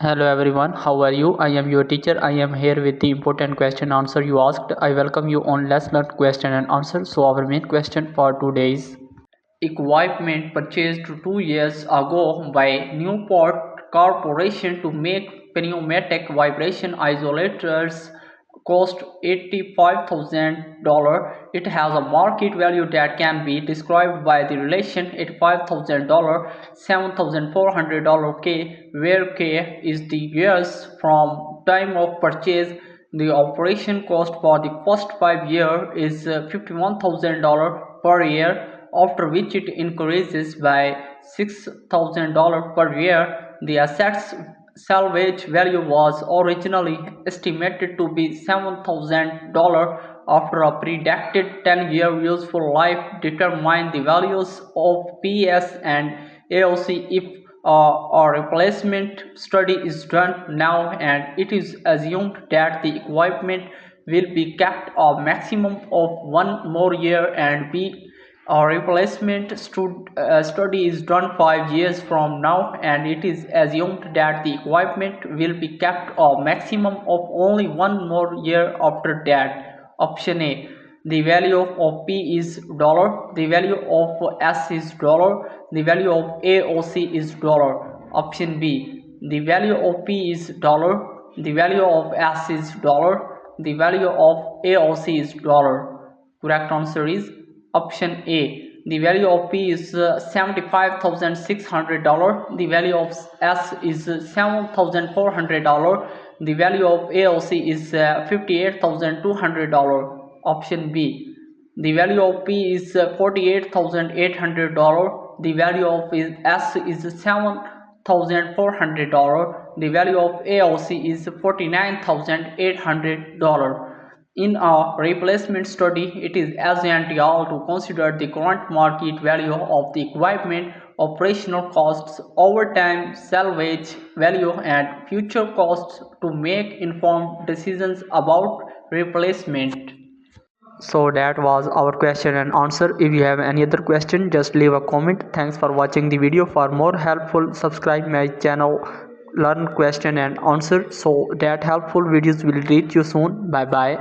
Hello everyone, how are you? I am your teacher. I am here with the important question answer you asked. I welcome you on Let's Learn question and answer. So our main question for today is equipment purchased 2 years ago by Newport Corporation to make pneumatic vibration isolators cost $85,000. It has a market value that can be described by the relation $85,000 $7,400 K, where K is the years from time of purchase. The operation cost for the first 5 years is $51,000 per year, after which it increases by $6,000 per year. The asset's salvage value was originally estimated to be $7,000. After a predicted 10-year useful life, determine the values of PS and AOC if a replacement study is done now, and it is assumed that the equipment will be kept a maximum of 1 more year, and B, a replacement study is done 5 years from now, and it is assumed that the equipment will be kept a maximum of only 1 more year after that. Option A, the value of P is dollar, the value of S is dollar, the value of AOC is dollar. Option B, the value of P is dollar, the value of S is dollar, the value of AOC is dollar. Correct answer is option A. The value of P is $75,600. The value of S is $7,400. The value of AOC is $58,200. Option B. The value of P is $48,800. The value of S is $7,400. The value of AOC is $49,800. In a replacement study, it is essential to consider the current market value of the equipment, operational costs, overtime salvage value, and future costs to make informed decisions about replacement. So that was our question and answer. If you have any other question, just leave a comment. Thanks for watching the video. For more helpful, subscribe my channel Learn Question and Answer, so that helpful videos will reach you soon. Bye bye.